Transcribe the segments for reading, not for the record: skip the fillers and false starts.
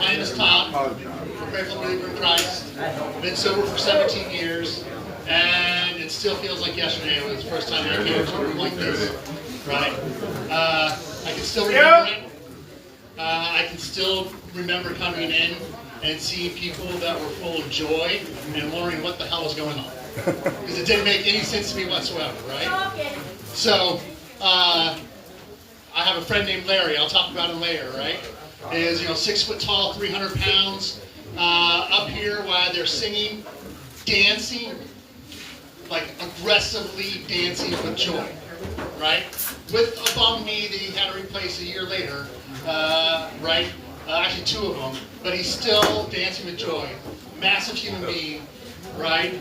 My name is Todd. I'm a grateful believer in Christ. I've been sober for 17 years, and it still feels like yesterday was the first time I came to a room like this. Right? I can still remember it. I can still remember coming in and seeing people that were full of joy and wondering what the hell was going on. Because it didn't make any sense to me whatsoever, right? So, I have a friend named Larry. I'll talk about him later, right? He is, 6 foot tall, 300 pounds, up here while they're singing, dancing, like aggressively dancing with joy, right? With a bum knee that he had to replace a year later, right? Actually 2 of them, but he's still dancing with joy. Massive human being, right?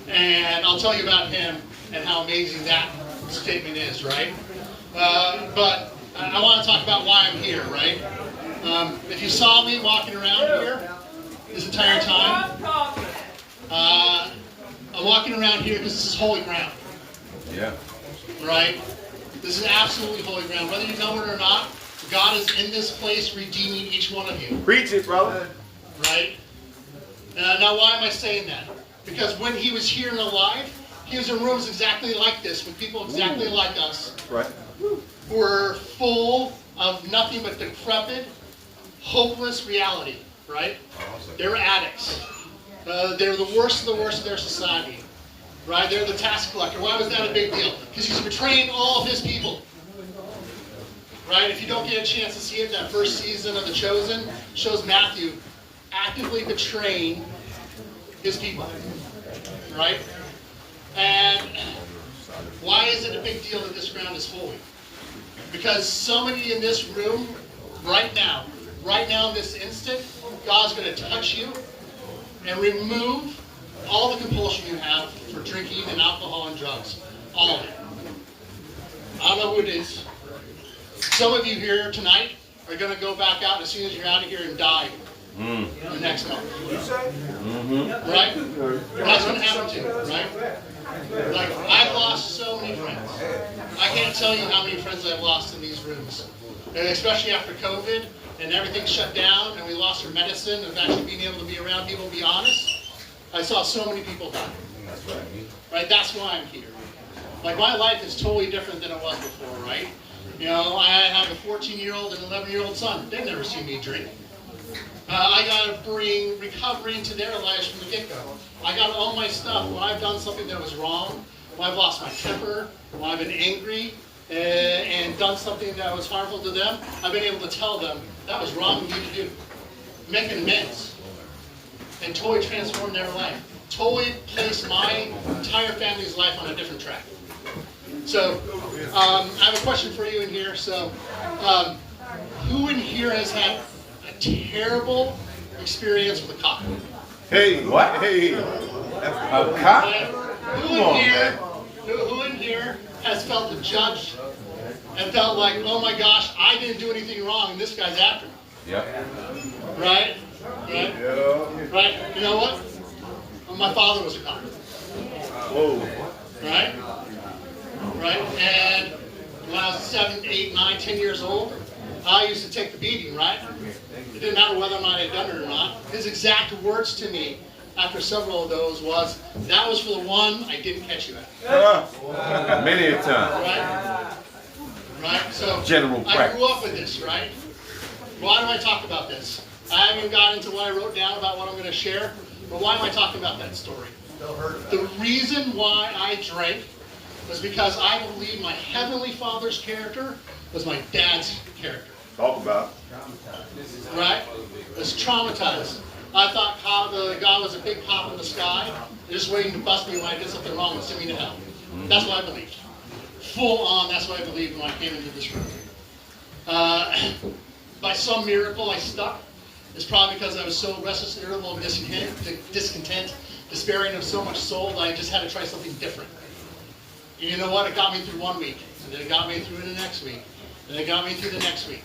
And I'll tell you about him and how amazing that statement is, right? But I want to talk about why I'm here, right? If you saw me walking around here this entire time, I'm walking around here because this is holy ground. Yeah. Right? This is absolutely holy ground. Whether you know it or not, God is in this place redeeming each one of you. Preach it, brother. Right? Now, why am I saying that? Because when he was here and alive, he was in rooms exactly like this, with people exactly like us. Right. Who were full of nothing but decrepit, hopeless reality. Right? They were addicts. They were the worst of their society. Right? They're the tax collector. Why was that a big deal? Because he's betraying all of his people. Right? If you don't get a chance to see it, that first season of The Chosen shows Matthew actively betraying his people. Right? And why is it a big deal that this ground is holy? Because somebody in this room, right now in this instant, God's going to touch you and remove all the compulsion you have for drinking and alcohol and drugs. All of it. I don't know who it is. Some of you here tonight are going to go back out as soon as you're out of here and die the next month. Right? That's going to happen to you, right? Like, I've lost so many friends. I can't tell you how many friends I've lost in these rooms. And especially after COVID and everything shut down and we lost our medicine of actually being able to be around people and be honest, I saw so many people die. Right? That's why I'm here. Like, my life is totally different than it was before, right? I have a 14-year-old and 11-year-old son. They've never seen me drink. I got to bring recovery into their lives from the get-go. I got to own my stuff. When I've done something that was wrong, when I've lost my temper, when I've been angry and done something that was harmful to them, I've been able to tell them that was wrong of you to do. Make amends and totally transform their life. Totally place my entire family's life on a different track. So, I have a question for you in here. So, who in here has had a terrible experience with a cop? Hey, what? Hey, a cop? Who in here has felt the judge and felt like, oh my gosh, I didn't do anything wrong and this guy's after me? Yep. Right? Right? Yeah. Right? You know what? My father was a cop. Whoa. Right? Right? And when I was 7, 8, 9, 10 years old, I used to take the beating, right? It didn't matter whether or not I had done it or not. His exact words to me after several of those was, that was for the one I didn't catch you at. Many a time. Right? Right? So, General I practice. grew up with this, right? Why do I talk about this? I haven't gotten into what I wrote down about what I'm going to share, but why am I talking about that story? The reason why I drank was because I believe my Heavenly Father's character was my dad's character. Talk about. Right? I was traumatized. I thought God was a big cop in the sky, just waiting to bust me when I did something wrong and send me to hell. That's what I believed. Full on, that's what I believed when I came into this room. By some miracle, I stuck. It's probably because I was so restless, irritable, discontent, despairing of so much soul that I just had to try something different. And you know what? It got me through 1 week, and then it got me through the next week, and it got me through the next week.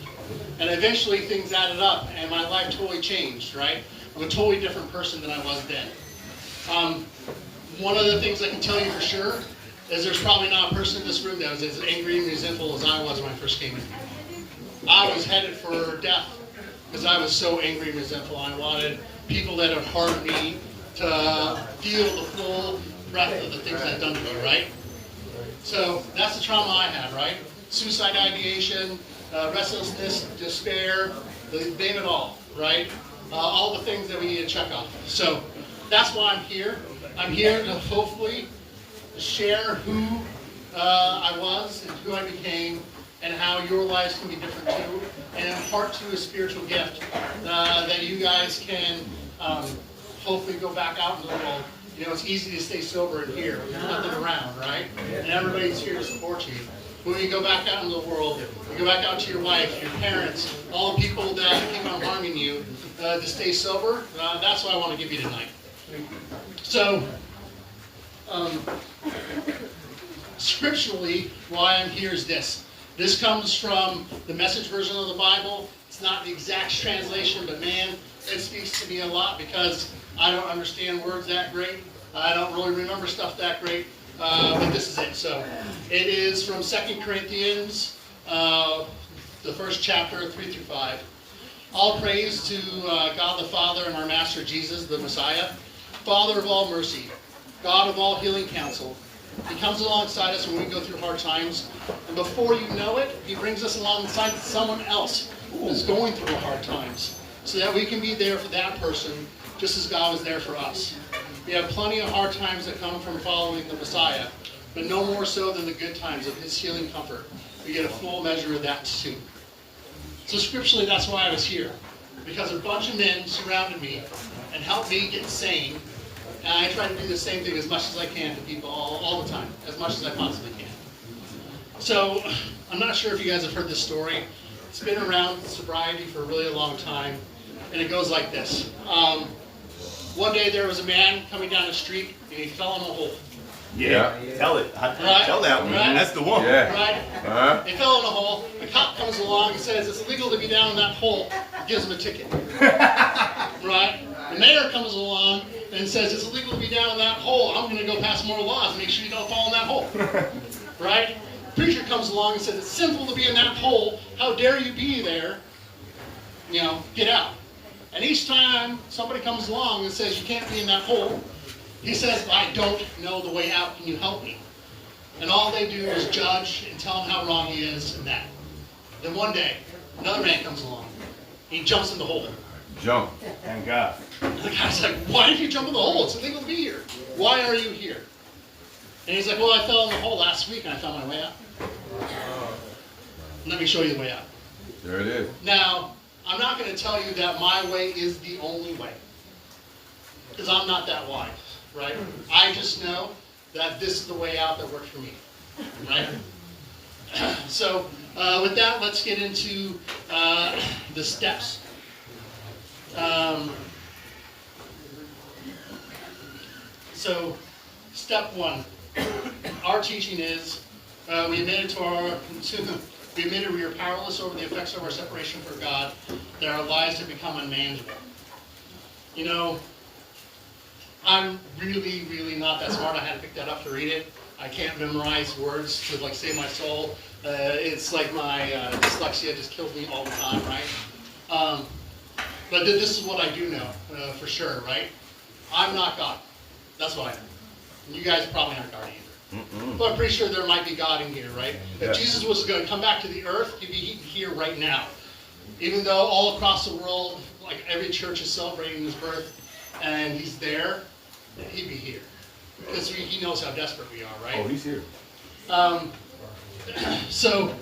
And eventually things added up, and my life totally changed, right? I'm a totally different person than I was then. One of the things I can tell you for sure is there's probably not a person in this room that was as angry and resentful as I was when I first came in here. I was headed for death because I was so angry and resentful. I wanted people that had harmed me to feel the full breadth of the things I've done to me, right? So that's the trauma I had, right? Suicide ideation, restlessness, despair, name it all, right? All the things that we need to check off. So that's why I'm here. I'm here to hopefully share who I was and who I became and how your lives can be different too, and impart to a spiritual gift that you guys can hopefully go back out in the world. You know, it's easy to stay sober in here. There's nothing around, right? And everybody's here to support you. But when you go back out into the world, you go back out to your wife, your parents, all the people that keep on harming you, to stay sober, that's what I want to give you tonight. So, scripturally, why I'm here is this. This comes from the Message version of the Bible. It's not the exact translation, but man, it speaks to me a lot because I don't understand words that great. I don't really remember stuff that great, but this is it. So it is from 2 Corinthians, the first chapter, 3-5. All praise to God the Father and our Master Jesus, the Messiah, Father of all mercy, God of all healing counsel. He comes alongside us when we go through hard times, and before you know it, he brings us alongside someone else who's going through hard times, so that we can be there for that person, just as God was there for us. We have plenty of hard times that come from following the Messiah, but no more so than the good times of his healing comfort. We get a full measure of that too. So scripturally, that's why I was here, because a bunch of men surrounded me and helped me get sane. And I try to do the same thing as much as I can to people all the time, as much as I possibly can. So, I'm not sure if you guys have heard this story. It's been around sobriety for a really long time, and it goes like this. One day there was a man coming down the street, and he fell in a hole. Yeah. Tell it. Right? Tell that one. Right? That's the one. Yeah. Right? He fell in a hole. A cop comes along and says it's illegal to be down in that hole. Gives him a ticket. Right? The mayor comes along and says it's illegal to be down in that hole. I'm going to go pass more laws and make sure you don't fall in that hole. Right? The preacher comes along and says it's sinful to be in that hole. How dare you be there? You know, get out. And each time somebody comes along and says you can't be in that hole, he says, I don't know the way out. Can you help me? And all they do is judge and tell him how wrong he is and that. Then one day, another man comes along. He jumps in the hole. Jump. Thank God. And the guy's like, why did you jump in the hole? It's illegal to be here. Why are you here? And he's like, well, I fell in the hole last week and I found my way out. Let me show you the way out. There it is. Now, I'm not going to tell you that my way is the only way. Because I'm not that wise, right? I just know that this is the way out that works for me, right? So, with that, let's get into the steps. So, step one, our teaching is we admitted we are powerless over the effects of our separation from God, that our lives have become unmanageable. You know, I'm really, really not that smart. I had to pick that up to read it. I can't memorize words to like save my soul. It's like my dyslexia just kills me all the time, right? But this is what I do know for sure, right? I'm not God. That's what I know. And you guys probably aren't God either. But I'm pretty sure there might be God in here, right? If Jesus was going to come back to the earth, he'd be here right now. Even though all across the world, like every church is celebrating his birth, and he's there, he'd be here. Because he knows how desperate we are, right? Oh, he's here. So,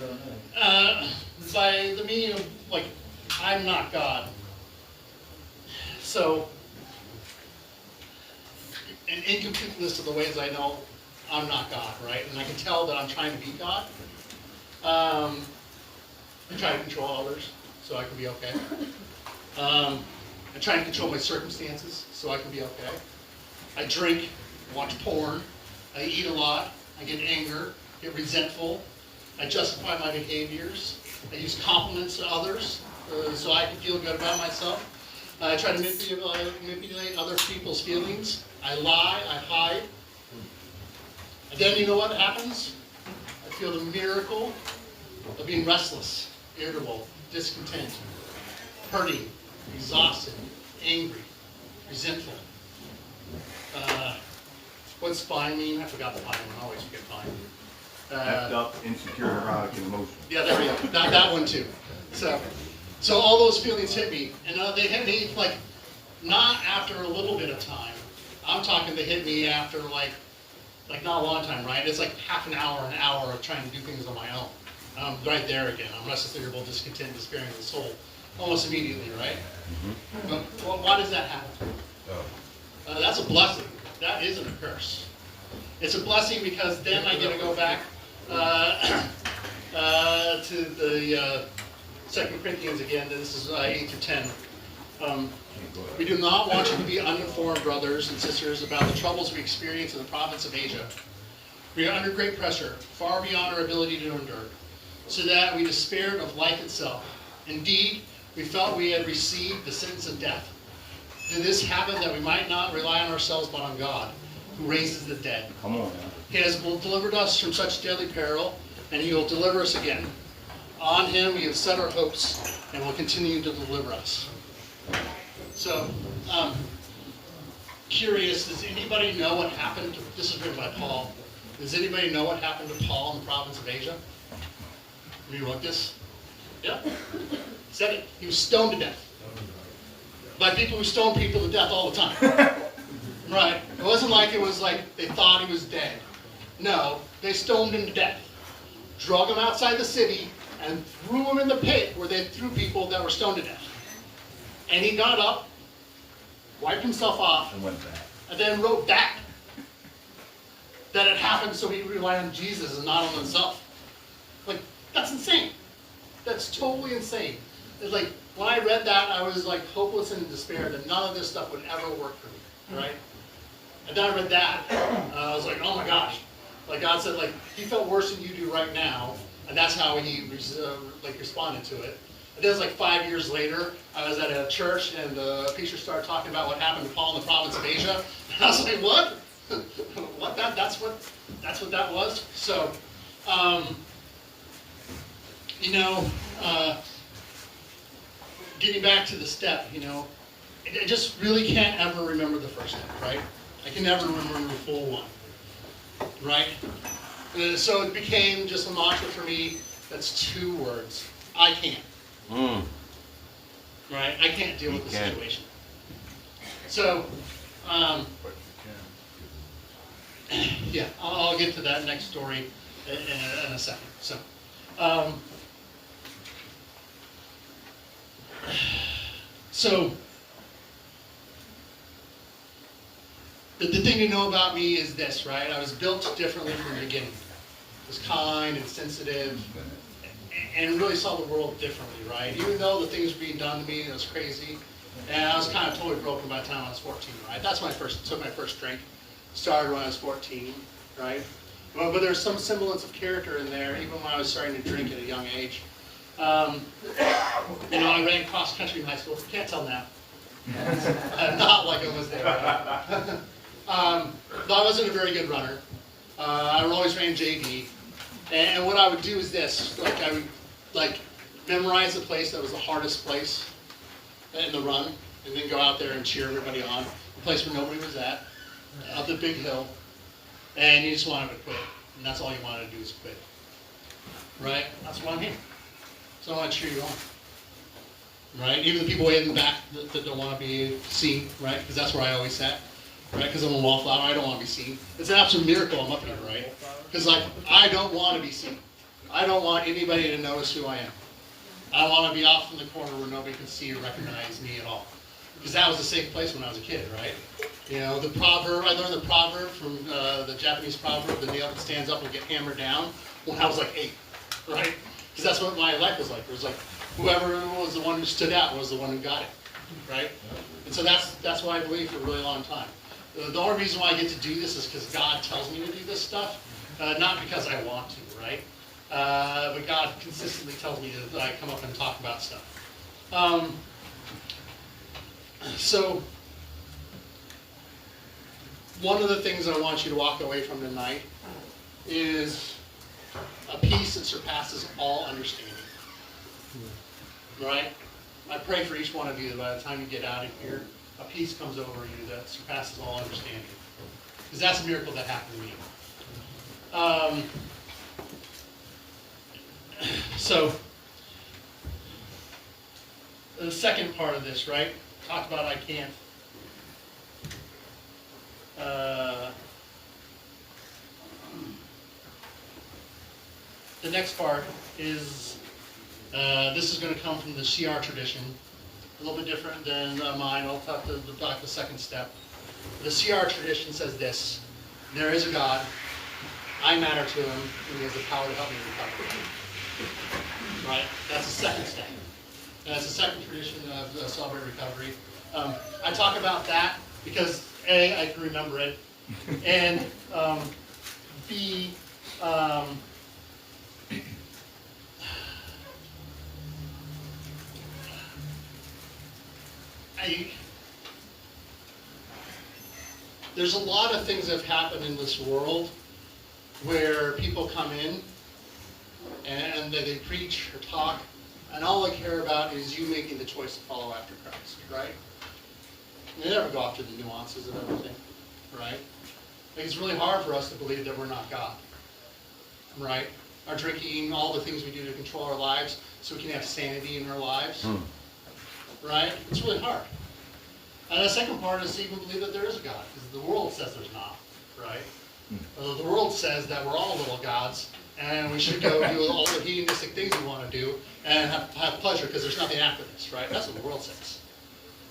by the meaning of, like, I'm not God. So, an incompleteness of the ways I know I'm not God, right? And I can tell that I'm trying to be God. I try to control others so I can be okay. I try to control my circumstances so I can be okay. I drink, watch porn, I eat a lot, I get anger, get resentful, I justify my behaviors, I use compliments to others so I can feel good about myself. I try to manipulate other people's feelings. I lie, I hide. And then you know what happens? I feel the miracle of being restless, irritable, discontent. hurting, exhausted, angry, resentful. What's fine mean? I forgot the fine one. I always forget fine. Effed up, insecure, neurotic, and emotional. Yeah, there we go. That one too. So all those feelings hit me, and they hit me like not after a little bit of time. I'm talking they hit me after like not a long time, right? It's like half an hour of trying to do things on my own. I'm right there again. I'm restless, irritable, discontent, despairing of the soul, almost immediately, right? But why does that happen? That's a blessing. That isn't a curse. It's a blessing because then I get to go back to the 2 Corinthians again. This is 8 through 10. We do not want you to be uninformed, brothers and sisters, about the troubles we experience in the province of Asia. We are under great pressure, far beyond our ability to endure, so that we despaired of life itself. Indeed, we felt we had received the sentence of death. Did this happen that we might not rely on ourselves but on God, who raises the dead? Come on, man. He has delivered us from such deadly peril, and He will deliver us again. On Him we have set our hopes, and will continue to deliver us. So, curious, does anybody know what happened to, this is written by Paul, does anybody know what happened to Paul in the province of Asia? When he wrote this? Yeah? He said it. He was stoned to death. By people who stone people to death all the time. Right? It wasn't like it was like they thought he was dead. No, they stoned him to death. Drug him outside the city and threw him in the pit where they threw people that were stoned to death. And he got up, wiped himself off, And went back. and then wrote back that it happened so he could rely on Jesus and not on himself. Like, that's insane. That's totally insane. It's like, when I read that, I was like hopeless and in despair that none of this stuff would ever work for me, right? And then I read that, I was like, oh my gosh. Like God said, like, He felt worse than you do right now, and that's how He responded to it. And then it was like 5 years later, I was at a church, and the preacher started talking about what happened to Paul in the province of Asia, and I was like, what? What? That's what that was? So, getting back to the step, I just really can't ever remember the first step, right? I can never remember the full one, right? So it became just a mantra for me. That's 2 words. I can't. Right? I can't deal with the situation. So, yeah, I'll get to that next story in a second. So, the thing to know about me is this, right? I was built differently from the beginning. I was kind and sensitive, and really saw the world differently, right? Even though the things were being done to me, it was crazy, and I was kind of totally broken by the time I was 14, right? That's when I took my first drink. Started when I was 14, right? Well, but there's some semblance of character in there, even when I was starting to drink at a young age. I ran cross country in high school. Can't tell now. Not like I was there. Right? But I wasn't a very good runner. I always ran JV. And what I would do is this, I would memorize the place that was the hardest place in the run, and then go out there and cheer everybody on, the place where nobody was at, up the big hill, and you just wanted to quit. And that's all you wanted to do is quit. Right? That's why I'm here. So I want to cheer you on. Right? Even the people way in the back that don't want to be seen, right? Because that's where I always sat. Right? Because I'm a wallflower, I don't want to be seen. It's an absolute miracle I'm up here, right? Because I don't want to be seen. I don't want anybody to notice who I am. I want to be off in the corner where nobody can see or recognize me at all. Because that was a safe place when I was a kid, right? The proverb, I learned the proverb from the Japanese proverb, the nail that stands up will get hammered down, when I was like 8, right? Because that's what my life was like. It was like, whoever was the one who stood out was the one who got it, right? And so that's what I believed for a really long time. The only reason why I get to do this is because God tells me to do this stuff, not because I want to, right? But God consistently tells me to come up and talk about stuff. So, one of the things I want you to walk away from tonight is a peace that surpasses all understanding. Right? I pray for each one of you that by the time you get out of here, a peace comes over you that surpasses all understanding. Because that's a miracle that happened to me. So, the second part of this, right? Talk about I can't. The next part is, this is going to come from the CR tradition. A little bit different than mine. I'll talk about the second step. The CR tradition says this: there is a God. I matter to him, and he has the power to help me recover. Right? That's the second step. And that's the second tradition of Celebrate Recovery. I talk about that because A, I can remember it, and B, there's a lot of things that have happened in this world where people come in and they preach or talk, and all they care about is you making the choice to follow after Christ, right? And they never go after the nuances of everything, right? Like, it's really hard for us to believe that we're not God, right? Our drinking, all the things we do to control our lives so we can have sanity in our lives, right? It's really hard. And the second part is to even believe that there is a God, because the world says there's not, right? The world says that we're all little gods, and we should go do all the hedonistic things we want to do and have pleasure because there's nothing after this, right? That's what the world says.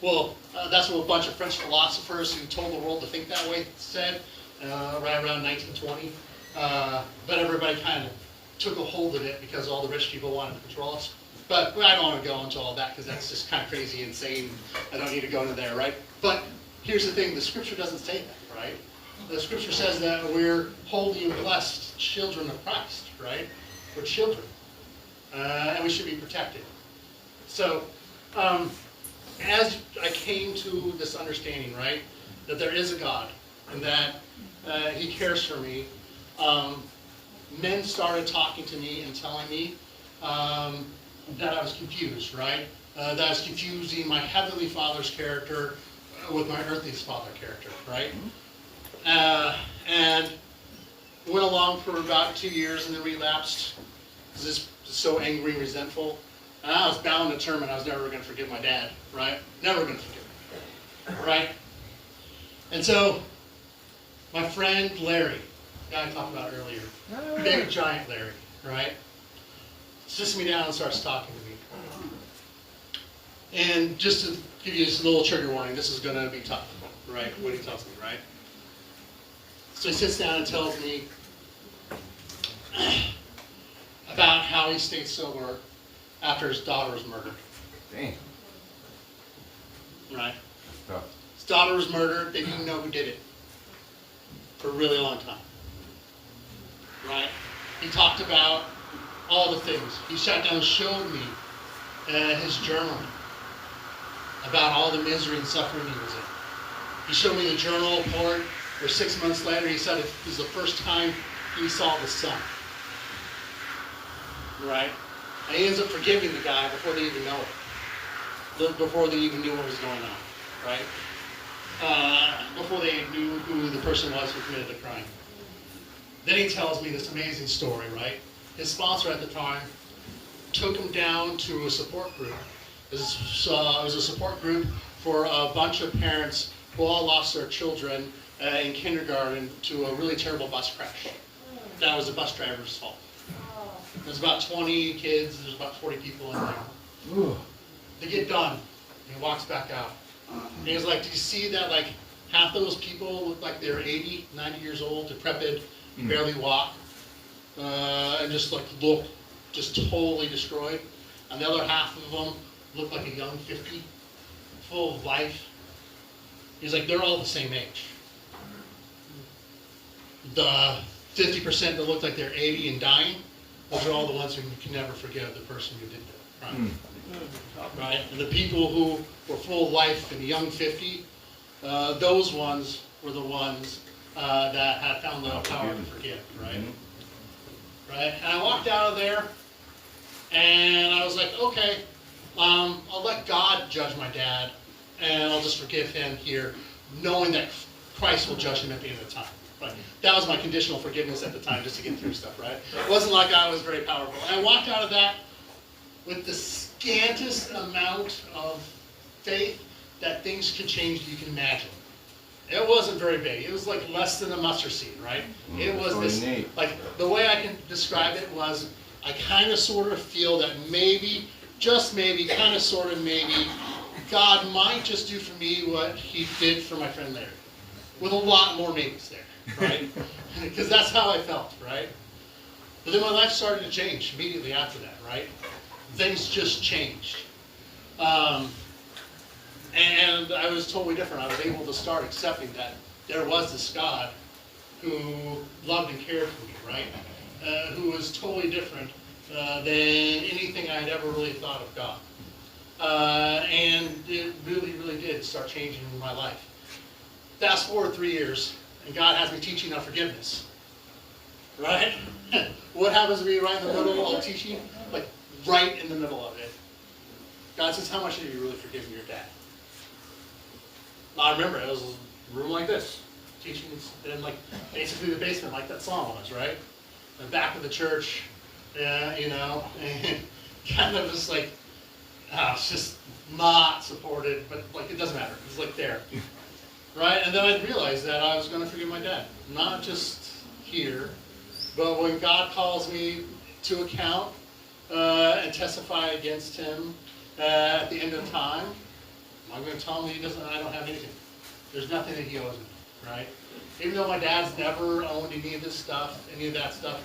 Well, that's what a bunch of French philosophers who told the world to think that way said right around 1920. But everybody kind of took a hold of it because all the rich people wanted to control us. But I don't want to go into all that because that's just kind of crazy, insane. I don't need to go into there, right? But here's the thing, the scripture doesn't say that, right? The scripture says that we're holy and blessed children of Christ, right? We're children. And we should be protected. So, as I came to this understanding, right, that there is a God and that he cares for me, men started talking to me and telling me that I was confused, right? That I was confusing my Heavenly Father's character with my earthly father character, right? And went along for about 2 years and then relapsed. I was just so angry and resentful. And I was bound and determined I was never going to forgive my dad, right? Never going to forgive him, right? And so, my friend Larry, the guy I talked about earlier, big giant Larry, right? Sits me down and starts talking to me. And just to give you this little trigger warning, this is going to be tough, right? What he tells me, right? So he sits down and tells me about how he stayed sober after his daughter was murdered. Dang. Right? Tough. His daughter was murdered. They didn't know who did it for a really long time. Right? He talked about all the things. He sat down and showed me his journal about all the misery and suffering he was in. He showed me the journal part where 6 months later he said it was the first time he saw the sun. Right? And he ends up forgiving the guy before they even know it. Before they even knew what was going on. Right? Before they knew who the person was who committed the crime. Then he tells me this amazing story, right? His sponsor at the time took him down to a support group. It was a support group for a bunch of parents who all lost their children in kindergarten to a really terrible bus crash. That was the bus driver's fault. There's about 20 kids, there's about 40 people in there. They get done, and he walks back out. And he's like, do you see that like half of those people look like they're 80, 90 years old, decrepit, barely walk, and just like look just totally destroyed. And the other half of them look like a young 50, full of life. He's like, they're all the same age. The 50% that look like they're 80 and dying, those are all the ones who can never forgive the person who did that crime. Right? And the people who were full of life and young 50, those ones were the ones that had found the power to forgive, right? Right? And I walked out of there, and I was like, okay, I'll let God judge my dad, and I'll just forgive him here, knowing that Christ will judge him at the end of the time. Right? That was my conditional forgiveness at the time, just to get through stuff, right? It wasn't like I was very powerful. And I walked out of that with the scantest amount of faith that things could change you can imagine. It wasn't very big. It was like less than a mustard seed, right? It was this, like, the way I can describe it was, I kind of sort of feel that maybe, just maybe, kind of sort of maybe, God might just do for me what he did for my friend Larry. With a lot more maybes there, right? Because that's how I felt, right? But then my life started to change immediately after that, right? Things just changed. And I was totally different. I was able to start accepting that there was this God who loved and cared for me, right? Who was totally different than anything I had ever really thought of God. And it really, really did start changing my life. Fast forward 3 years, and God has me teaching on forgiveness. Right? What happens to me right in the middle of teaching? Like, right in the middle of it. God says, how much have you really forgiven your dad? I remember, it was a room like this, teaching in like basically the basement, like that song was, right? The back of the church, you know, and kind of just like, it's just not supported, but like it doesn't matter. It's like there, right? And then I realized that I was going to forgive my dad, not just here, but when God calls me to account and testify against him at the end of time. I'm going to tell him I don't have anything. There's nothing that he owes me, right? Even though my dad's never owned any of this stuff, any of that stuff,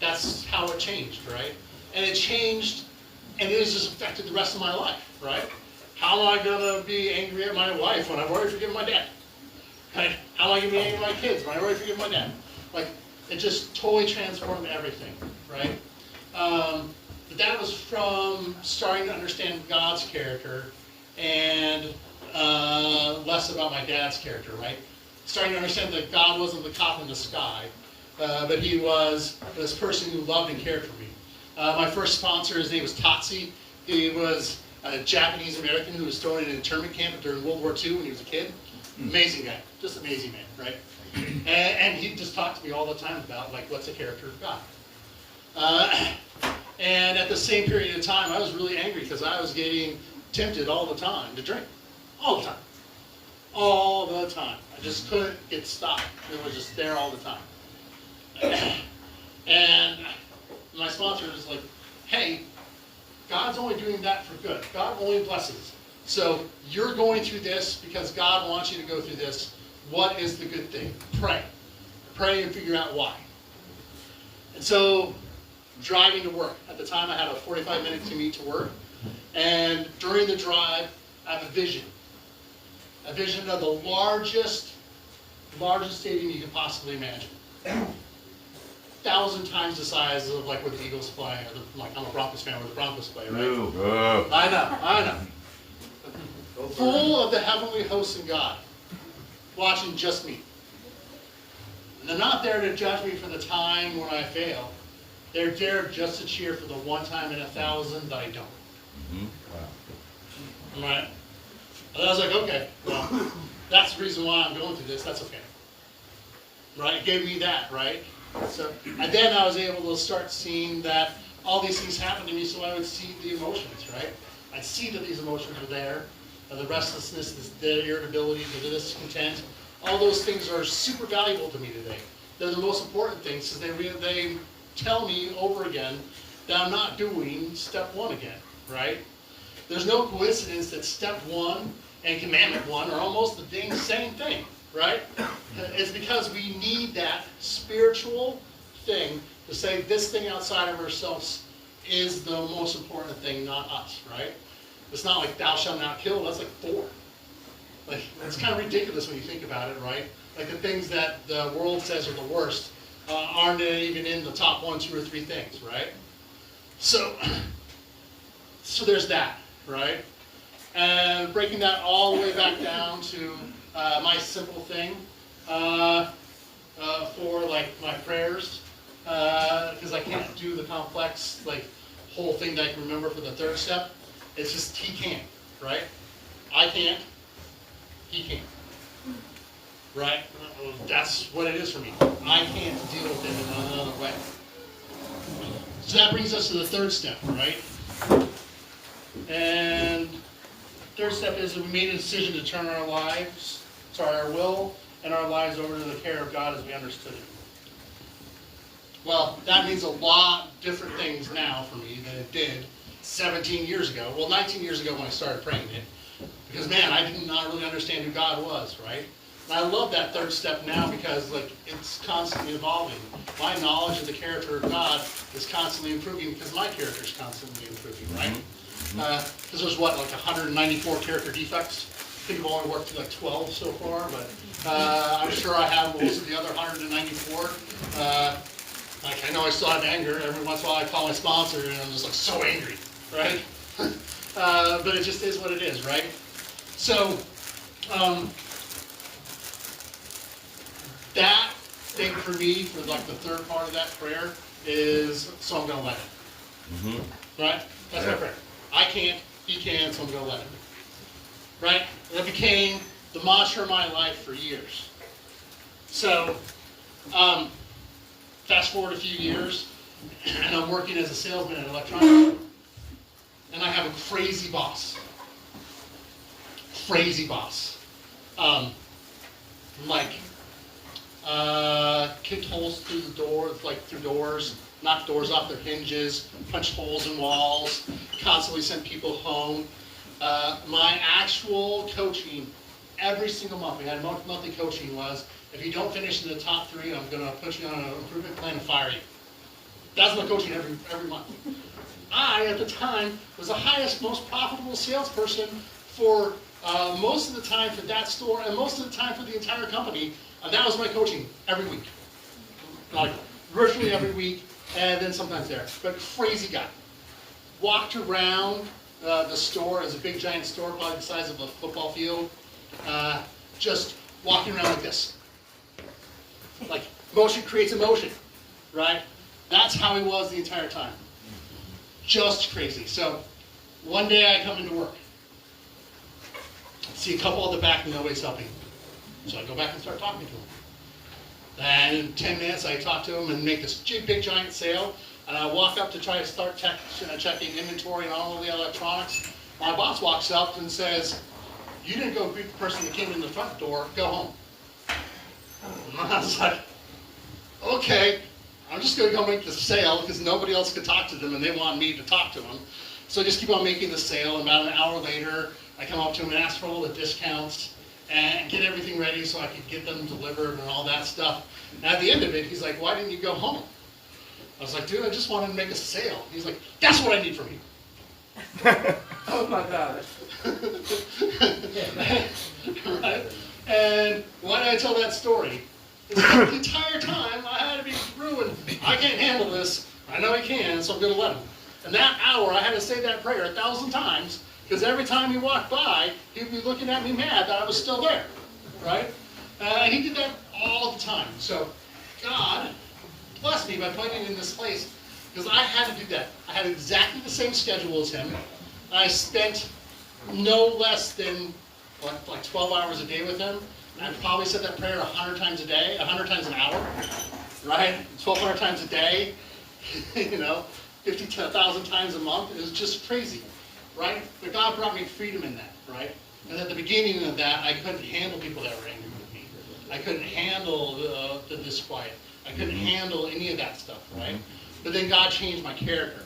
that's how it changed, right? And it changed, and it has just affected the rest of my life, right? How am I going to be angry at my wife when I've already forgiven my dad? Right? How am I going to be angry at my kids when I've already forgiven my dad? Like, it just totally transformed everything, right? But that was from starting to understand God's character and less about my dad's character, right? Starting to understand that God wasn't the cop in the sky, but he was this person who loved and cared for me. My first sponsor, his name was Tatsi. He was a Japanese American who was thrown in an internment camp during World War II when he was a kid. Amazing guy, just amazing man, right? And he just talked to me all the time about like what's the character of God. And at the same period of time, I was really angry because I was getting tempted all the time to drink. All the time. All the time. I just couldn't get stopped. It was just there all the time. And my sponsor was like, hey, God's only doing that for good. God only blesses. So you're going through this because God wants you to go through this. What is the good thing? Pray. Pray and figure out why. And so, driving to work. At the time, I had a 45-minute commute to work. And during the drive, I have a vision. A vision of the largest stadium you can possibly imagine. 1,000 times the size of like where the Eagles play, or like I'm a Broncos fan where the Broncos play, right? I know. Full of the heavenly hosts and God, watching just me. And they're not there to judge me for the time when I fail. They're there just to cheer for the one time in 1,000 that I don't. Mm-hmm. Wow. Right? And I was like, okay, well, that's the reason why I'm going through this. That's okay. Right? It gave me that, right? So, and then I was able to start seeing that all these things happened to me, so I would see the emotions, right? I'd see that these emotions are there, the restlessness, the irritability, the discontent. All those things are super valuable to me today. They're the most important things because they tell me over again that I'm not doing step one again, right? There's no coincidence that step one and commandment one are almost the dang same thing, right? It's because we need that spiritual thing to say this thing outside of ourselves is the most important thing, not us, right? It's not like thou shalt not kill, that's like 4. Like, it's kind of ridiculous when you think about it, right? Like the things that the world says are the worst aren't even in the top 1, 2, or 3 things, right? So there's that, right? And breaking that all the way back down to my simple thing for like my prayers, because I can't do the complex like whole thing that I can remember for the 3rd step. It's just he can't, right? I can't, he can't. Right? That's what it is for me. I can't deal with it in another way. So that brings us to the third step, right? And third step is we made a decision to turn our will and our lives over to the care of God as we understood it. Well, that means a lot of different things now for me than it did 17 years ago. Well, 19 years ago when I started praying it. Because, man, I did not really understand who God was, right? And I love that third step now because, like, it's constantly evolving. My knowledge of the character of God is constantly improving because my character is constantly improving, right? Because there's, what, like 194 character defects? I think I've only worked through like 12 so far, but I'm sure I have most of the other 194. Like, I know I still have anger. Every once in a while I call my sponsor and I'm just like so angry, right? But it just is what it is, right? So, that thing for me, for like the third part of that prayer, is so I'm going to let him. Right? That's my prayer. I can't, he can, so I'm going to let him. Right? And that became the mantra of my life for years. So, fast forward a few years, and I'm working as a salesman at an electronics store. And I have a crazy boss. Crazy boss. Kicked holes through the doors, through doors, knocked doors off their hinges, punched holes in walls, constantly sent people home. My actual coaching every single month, we had monthly coaching, was if you don't finish in the top 3, I'm going to put you on an improvement plan and fire you. That's my coaching every month. I, at the time, was the highest, most profitable salesperson for most of the time for that store and most of the time for the entire company. And that was my coaching every week. Like, virtually every week, and then sometimes there. But crazy guy. Walked around the store. It was a big giant store, probably the size of a football field. Just walking around like this. Like, motion creates emotion, right? That's how he was the entire time. Just crazy. So, one day I come into work. See a couple at the back, nobody's helping. So I go back and start talking to him. And in 10 minutes, I talk to him and make this big giant sale. And I walk up to try to start checking inventory and all of the electronics. My boss walks up and says, "You didn't go greet the person that came in the front door, go home." And I was like, okay, I'm just going to go make the sale because nobody else could talk to them and they want me to talk to them. So I just keep on making the sale. And about an hour later, I come up to him and ask for all the discounts and get everything ready so I could get them delivered and all that stuff. And at the end of it, he's like, "Why didn't you go home?" I was like, "Dude, I just wanted to make a sale." He's like, "That's what I need from you." Oh my God. Right? And why did I tell that story? Because the entire time I had to be through and I can't handle this. I know he can, so I'm going to let him. And that hour I had to say that prayer 1,000 times because every time he walked by, he'd be looking at me mad that I was still there. Right? And he did that all the time. So God blessed me by putting me in this place because I had to do that. I had exactly the same schedule as him. I spent no less than like 12 hours a day with him. And I probably said that prayer 100 times a day, 100 times an hour, right? 1,200 times a day, 50,000 times a month. It was just crazy, right? But God brought me freedom in that, right? And at the beginning of that, I couldn't handle people that were angry with me. I couldn't handle the disquiet. I couldn't handle any of that stuff, right? But then God changed my character.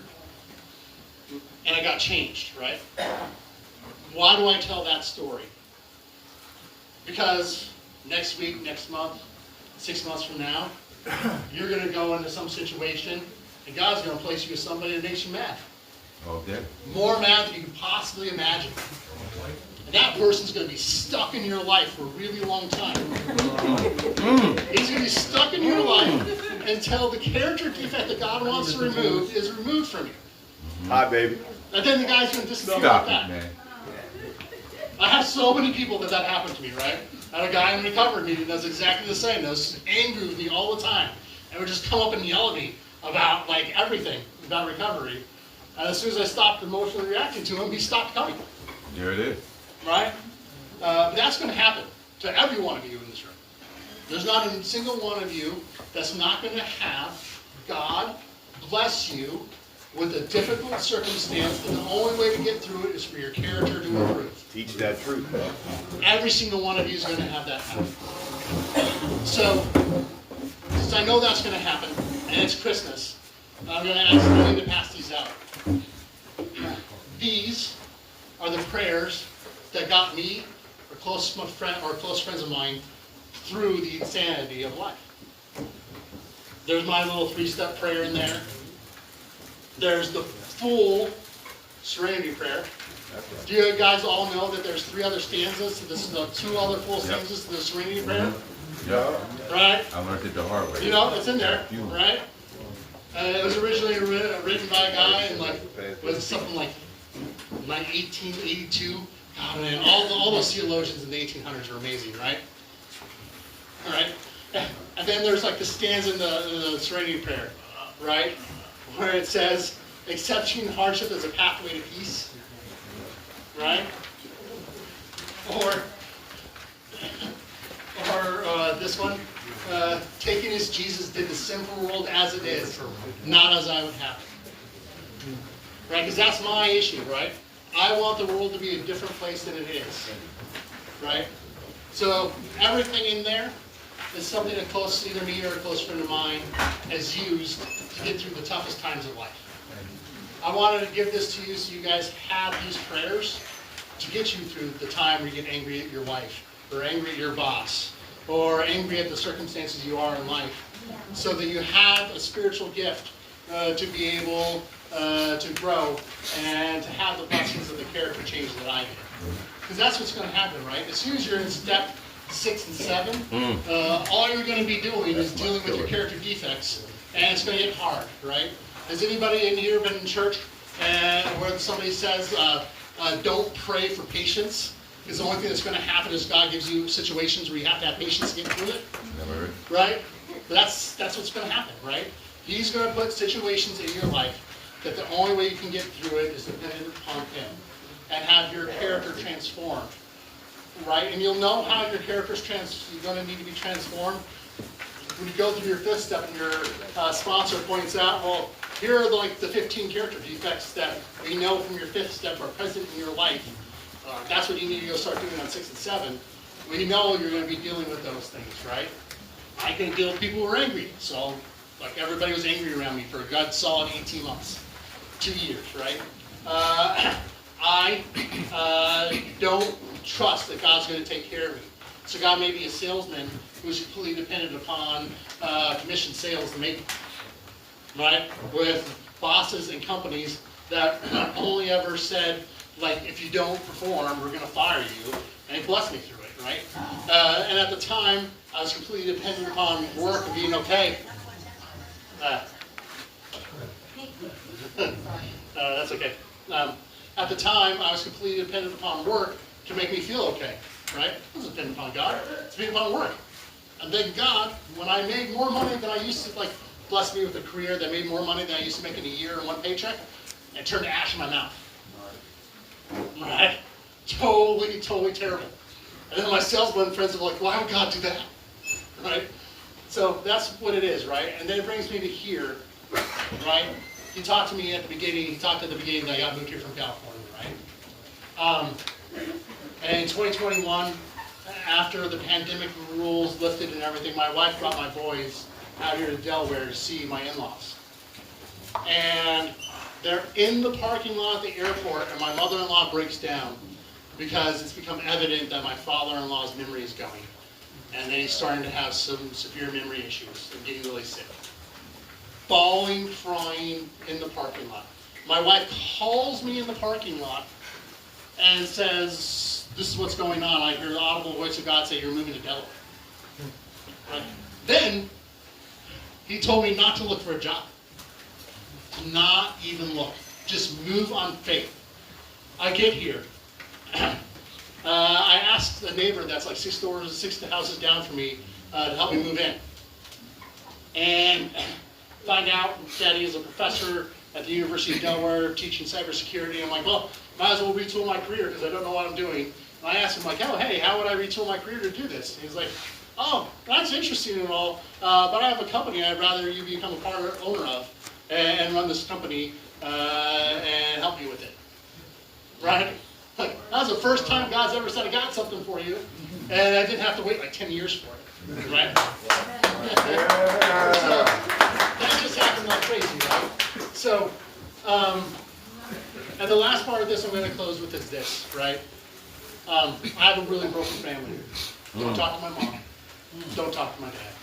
And I got changed, right? Why do I tell that story? Because next week, next month, 6 months from now, you're going to go into some situation, and God's going to place you with somebody that makes you mad. Okay. More mad than you can possibly imagine. And that person's going to be stuck in your life for a really long time. He's going to be stuck in your life until the character defect that God wants to remove is removed from you. Hi, baby. And then the guy's going to disappear Stop like it, that. man. I have so many people that happened to me, right? I had a guy in recovery meeting that's exactly the same. That was angry with me all the time. And would just come up and yell at me about like everything about recovery. And as soon as I stopped emotionally reacting to him, he stopped coming. There it is. Right? But that's going to happen to every one of you in this room. There's not a single one of you that's not going to have God bless you with a difficult circumstance, and the only way to get through it is for your character to improve. Teach that truth. Every single one of you is going to have that happen. So, since I know that's going to happen, and it's Christmas, I'm going to ask Lynn to pass these out. These are the prayers that got me, or close friends of mine, through the insanity of life. There's my little 3-step prayer in there. There's the full serenity prayer. Do you guys all know that there's 3 other stanzas? So this is the 2 other full stanzas to the serenity prayer? Yeah. Right? I learned it the hard way. You know, it's in there, right? It was originally written by a guy in was something like 1882. God, man, all those theologians in the 1800s are amazing, right? All right? And then there's like the stanza in the serenity prayer, right? Where it says, accepting hardship as a pathway to peace, right? Or this one, taking as Jesus did the sinful world as it is, not as I would have it. Right? Because that's my issue, right? I want the world to be a different place than it is. Right? So everything in there is something that either me or a close friend of mine has used to get through the toughest times of life. I wanted to give this to you so you guys have these prayers to get you through the time where you get angry at your wife, or angry at your boss, or angry at the circumstances you are in life, so that you have a spiritual gift to be able to grow and to have the blessings of the character change that I did. Because that's what's going to happen, right? As soon as you're in step 6 and 7, all you're going to be doing is dealing with your character defects, and it's going to get hard, right? Has anybody in here been in church where somebody says, don't pray for patience? Because the only thing that's going to happen is God gives you situations where you have to have patience to get through it, right? But that's what's going to happen, right? He's going to put situations in your life that the only way you can get through it is dependent upon Him, and have your character transformed, right? And you'll know how your character's going to need to be transformed when you go through your 5th step and your sponsor points out, well, here are the 15 character defects that we know from your 5th step are present in your life. That's what you need to go start doing on 6 and 7. We know you're going to be dealing with those things, right? I can deal with people who are angry. So, like everybody was angry around me for a good solid 18 months, 2 years, right? I don't trust that God's going to take care of me. So God made me a salesman who's completely dependent upon commission sales to make it, right? With bosses and companies that only ever said, like, if you don't perform, we're going to fire you, and He blessed me through it, right? And at the time, I was completely dependent upon work and being okay. That's okay. At the time, I was completely dependent upon work to make me feel okay, right? I wasn't dependent upon God. It's dependent upon work. And thank God, when I made more money than I used to, blessed me with a career that made more money than I used to make in a year in one paycheck, it turned to ash in my mouth. Right? Totally terrible. And then my salesman friends are like, why would God do that? Right? So that's what it is, right? And then it brings me to here, right? He talked to me at the beginning, that I got moved here from California, right? And in 2021, after the pandemic rules lifted and everything, my wife brought my boys out here to Delaware to see my in-laws. And they're in the parking lot at the airport, and my mother-in-law breaks down because it's become evident that my father-in-law's memory is going. And then he's starting to have some severe memory issues and getting really sick. Bawling, crying in the parking lot. My wife calls me in the parking lot and says, this is what's going on. I hear the audible voice of God say, you're moving to Delaware. Right? Then, He told me not to look for a job. To not even look. Just move on faith. I get here. I asked a neighbor that's like 6 houses down from me to help me move in. And find out that he is a professor at the University of Delaware teaching cybersecurity. I'm like, well, might as well retool my career because I don't know what I'm doing. And I asked him like, oh, hey, how would I retool my career to do this? And he's like, oh, that's interesting and all, but I have a company I'd rather you become a part owner of and run this company and help me with it, right? Like, that was the first time God's ever said I got something for you, and I didn't have to wait like 10 years for it, right? So, that just happened like crazy, right? So, and the last part of this I'm going to close with is this, right? I have a really broken family. Don't talk to my mom. Don't talk to my dad.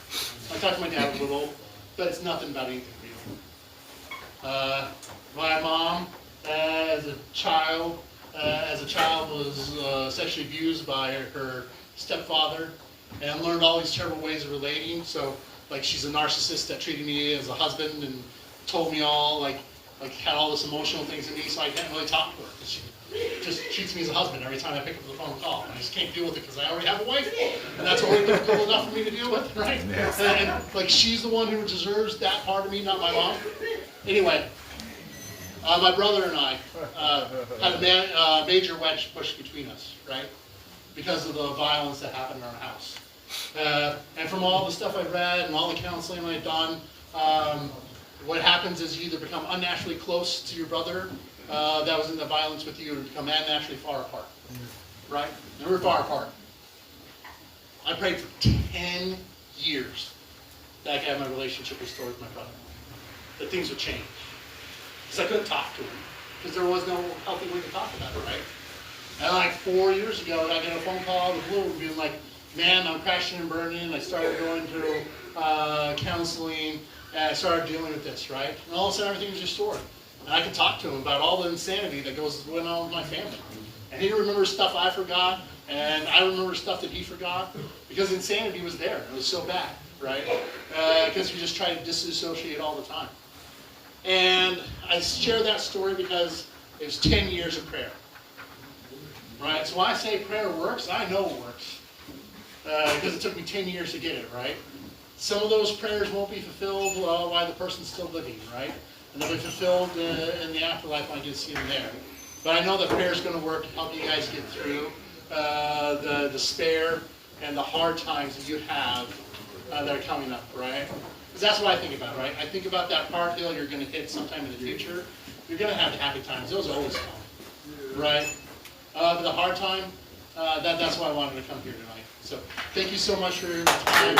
I talk to my dad a little, but it's nothing about anything real. My mom, as a child, was sexually abused by her stepfather, and learned all these terrible ways of relating. So, like, she's a narcissist that treated me as a husband and told me all, like had all this emotional things in me. So I can't really talk to her because she just treats me as a husband every time I pick up the phone call. And I just can't deal with it because I already have a wife, and that's already difficult enough for me to deal with, right? And like, she's the one who deserves that part of me, not my mom. Anyway. My brother and I had a major wedge pushed between us, right? Because of the violence that happened in our house. And from all the stuff I've read and all the counseling I've done, what happens is you either become unnaturally close to your brother that was in the violence with you, or become unnaturally far apart, right? And we're far apart. I prayed for 10 years that I could have my relationship restored with my brother, that things would change. Because I couldn't talk to him, because there was no healthy way to talk about it, right? And like 4 years ago, I got a phone call out of the blue being like, man, I'm crashing and burning. I started going through counseling, and I started dealing with this, right? And all of a sudden, everything was restored. And I could talk to him about all the insanity that went on with my family. And he remembers stuff I forgot, and I remember stuff that he forgot, because insanity was there. It was so bad, right? Because we just tried to disassociate all the time. And I share that story because it was 10 years of prayer. Right? So when I say prayer works, I know it works. Because it took me 10 years to get it, right? Some of those prayers won't be fulfilled while the person's still living, right? And they'll be fulfilled in the afterlife when I get to see them there. But I know that prayer is going to work to help you guys get through the despair and the hard times that you have that are coming up, right? Because that's what I think about, right? I think about that hard hill you're going to hit sometime in the future. You're going to have happy times. Those always come, right? But the hard time, that's why I wanted to come here tonight. So thank you so much for your time.